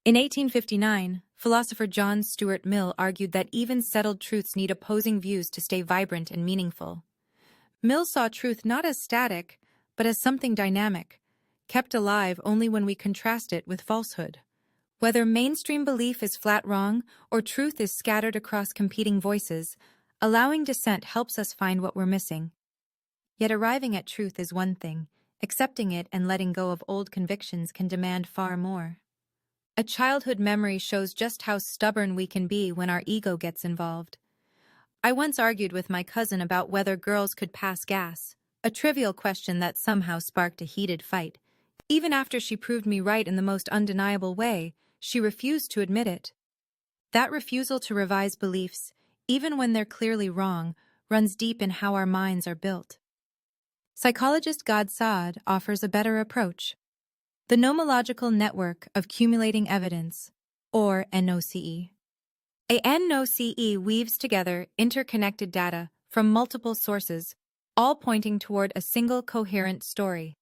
In 1859, philosopher John Stuart Mill argued that even settled truths need opposing views to stay vibrant and meaningful. Mill saw truth not as static, but as something dynamic, kept alive only when we contrast it with falsehood. Whether mainstream belief is flat wrong or truth is scattered across competing voices, allowing dissent helps us find what we're missing. Yet arriving at truth is one thing. Accepting it and letting go of old convictions can demand far more. A childhood memory shows just how stubborn we can be when our ego gets involved. I once argued with my cousin about whether girls could pass gas, a trivial question that somehow sparked a heated fight. Even after she proved me right in the most undeniable way, she refused to admit it. That refusal to revise beliefs, even when they're clearly wrong, runs deep in how our minds are built. Psychologist Gad Saad offers a better approach. The nomological network of cumulating evidence, or NOCE. A NOCE weaves together interconnected data from multiple sources, all pointing toward a single coherent story.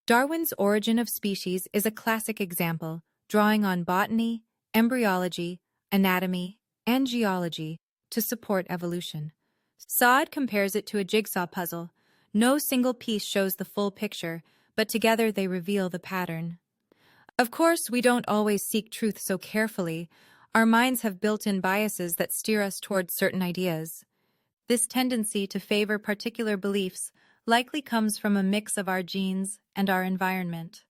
Darwin's Origin of Species is a classic example, drawing on botany, embryology, anatomy, and geology to support evolution. Saad compares it to a jigsaw puzzle. No single piece shows the full picture, but together they reveal the pattern. Of course, we don't always seek truth so carefully. Our minds have built-in biases that steer us towards certain ideas. This tendency to favor particular beliefs likely comes from a mix of our genes and our environment.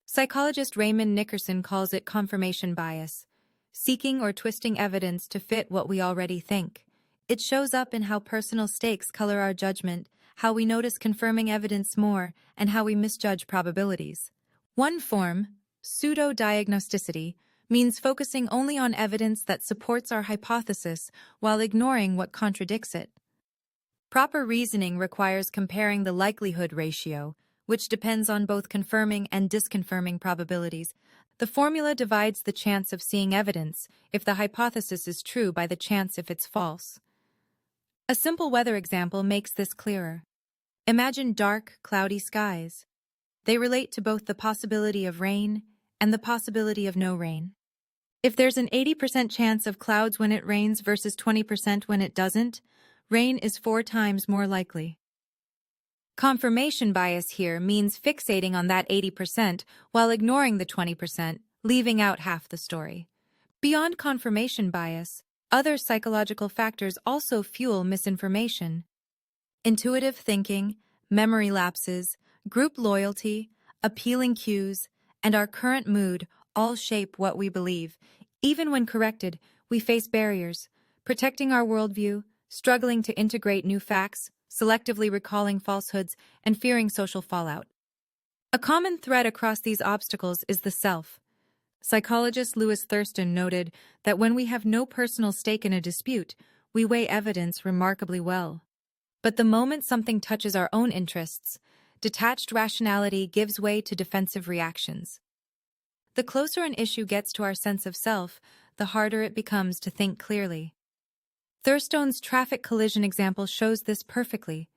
Psychologist Raymond Nickerson calls it confirmation bias, seeking or twisting evidence to fit what we already think. It shows up in how personal stakes color our judgment, how we notice confirming evidence more, and how we misjudge probabilities. One form, pseudo-diagnosticity, means focusing only on evidence that supports our hypothesis while ignoring what contradicts it. Proper reasoning requires comparing the likelihood ratio, which depends on both confirming and disconfirming probabilities. The formula divides the chance of seeing evidence if the hypothesis is true by the chance if it's false. A simple weather example makes this clearer. Imagine dark, cloudy skies. They relate to both the possibility of rain and the possibility of no rain. If there's an 80% chance of clouds when it rains versus 20% when it doesn't, rain is 4 times more likely. Confirmation bias here means fixating on that 80% while ignoring the 20%, leaving out half the story. Beyond confirmation bias, other psychological factors also fuel misinformation. Intuitive thinking, memory lapses, group loyalty, appealing cues, and our current mood all shape what we believe. Even when corrected, we face barriers, protecting our worldview, struggling to integrate new facts, selectively recalling falsehoods, and fearing social fallout. A common thread across these obstacles is the self. Psychologist Lewis Thurston noted that when we have no personal stake in a dispute, we weigh evidence remarkably well. But the moment something touches our own interests, detached rationality gives way to defensive reactions. The closer an issue gets to our sense of self, the harder it becomes to think clearly. Thurston's traffic collision example shows this perfectly.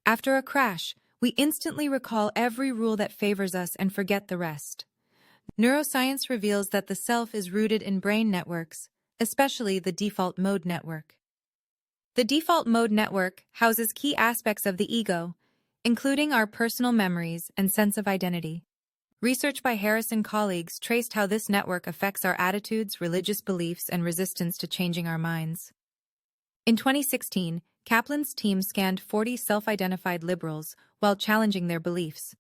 After a crash, we instantly recall every rule that favors us and forget the rest. Neuroscience reveals that the self is rooted in brain networks, especially the default mode network. The default mode network houses key aspects of the ego, including our personal memories and sense of identity. Research by Harris and colleagues traced how this network affects our attitudes, religious beliefs, and resistance to changing our minds. In 2016, Kaplan's team scanned 40 self-identified liberals while challenging their beliefs.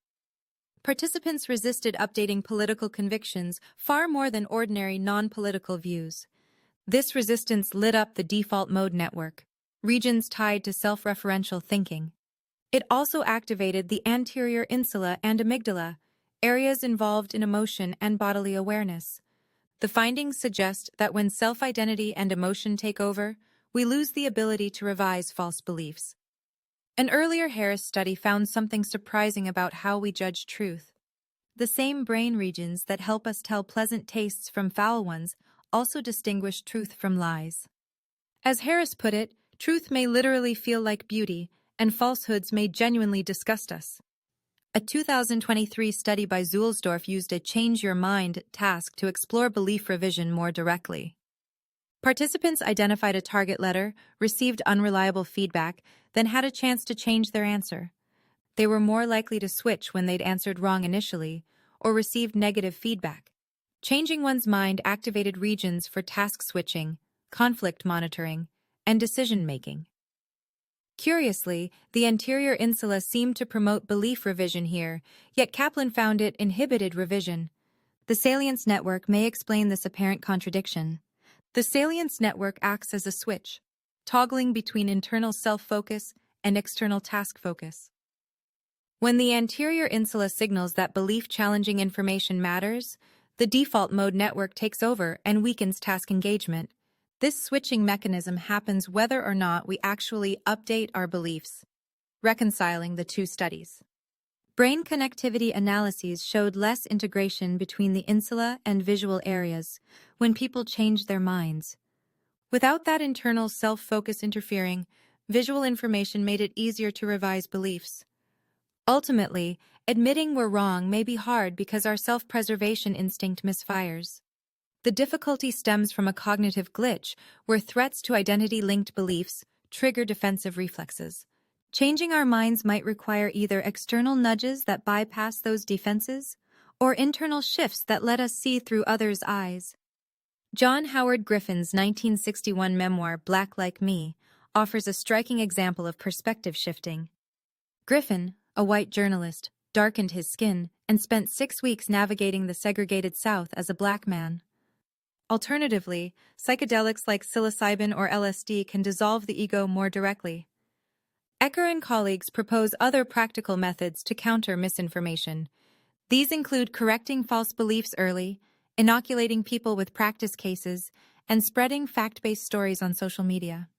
Participants resisted updating political convictions far more than ordinary non-political views. This resistance lit up the default mode network, regions tied to self-referential thinking. It also activated the anterior insula and amygdala, areas involved in emotion and bodily awareness. The findings suggest that when self-identity and emotion take over, we lose the ability to revise false beliefs. An earlier Harris study found something surprising about how we judge truth. The same brain regions that help us tell pleasant tastes from foul ones also distinguish truth from lies. As Harris put it, truth may literally feel like beauty, and falsehoods may genuinely disgust us. A 2023 study by Zuhlsdorf used a Change Your Mind task to explore belief revision more directly. Participants identified a target letter, received unreliable feedback, then had a chance to change their answer. They were more likely to switch when they'd answered wrong initially or received negative feedback. Changing one's mind activated regions for task switching, conflict monitoring, and decision-making. Curiously, the anterior insula seemed to promote belief revision here, yet Kaplan found it inhibited revision. The salience network may explain this apparent contradiction. The salience network acts as a switch, toggling between internal self-focus and external task focus. When the anterior insula signals that belief-challenging information matters, the default mode network takes over and weakens task engagement. This switching mechanism happens whether or not we actually update our beliefs, reconciling the two studies. Brain connectivity analyses showed less integration between the insula and visual areas when people changed their minds. Without that internal self-focus interfering, visual information made it easier to revise beliefs. Ultimately, admitting we're wrong may be hard because our self-preservation instinct misfires. The difficulty stems from a cognitive glitch where threats to identity-linked beliefs trigger defensive reflexes. Changing our minds might require either external nudges that bypass those defenses or internal shifts that let us see through others' eyes. John Howard Griffin's 1961 memoir, Black Like Me, offers a striking example of perspective shifting. Griffin, a white journalist, darkened his skin and spent 6 weeks navigating the segregated South as a black man. Alternatively, psychedelics like psilocybin or LSD can dissolve the ego more directly. Ecker and colleagues propose other practical methods to counter misinformation. These include correcting false beliefs early, inoculating people with practice cases, and spreading fact-based stories on social media.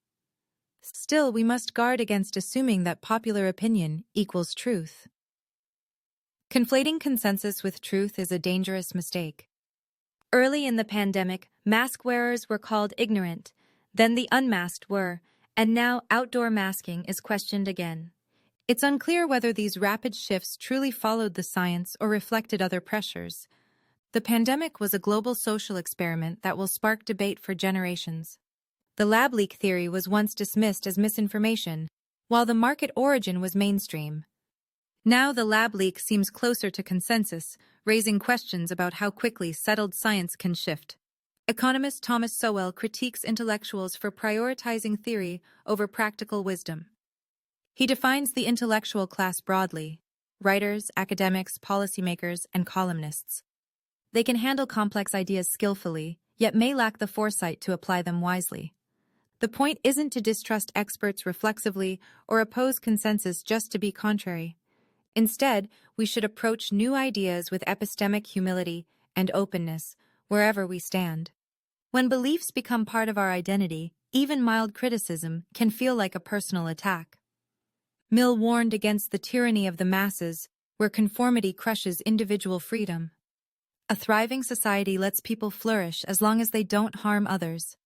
Still, we must guard against assuming that popular opinion equals truth. Conflating consensus with truth is a dangerous mistake. Early in the pandemic, mask wearers were called ignorant, then the unmasked were, and now outdoor masking is questioned again. It's unclear whether these rapid shifts truly followed the science or reflected other pressures. The pandemic was a global social experiment that will spark debate for generations. The lab leak theory was once dismissed as misinformation, while the market origin was mainstream. Now the lab leak seems closer to consensus, raising questions about how quickly settled science can shift. Economist Thomas Sowell critiques intellectuals for prioritizing theory over practical wisdom. He defines the intellectual class broadly: writers, academics, policymakers, and columnists. They can handle complex ideas skillfully, yet may lack the foresight to apply them wisely. The point isn't to distrust experts reflexively or oppose consensus just to be contrary. Instead, we should approach new ideas with epistemic humility and openness wherever we stand. When beliefs become part of our identity, even mild criticism can feel like a personal attack. Mill warned against the tyranny of the masses, where conformity crushes individual freedom. A thriving society lets people flourish as long as they don't harm others.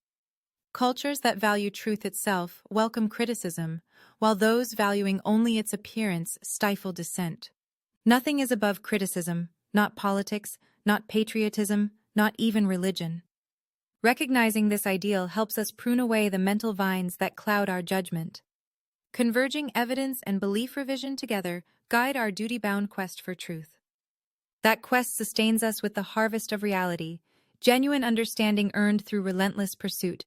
Cultures that value truth itself welcome criticism, while those valuing only its appearance stifle dissent. Nothing is above criticism, not politics, not patriotism, not even religion. Recognizing this ideal helps us prune away the mental vines that cloud our judgment. Converging evidence and belief revision together guide our duty-bound quest for truth. That quest sustains us with the harvest of reality, genuine understanding earned through relentless pursuit.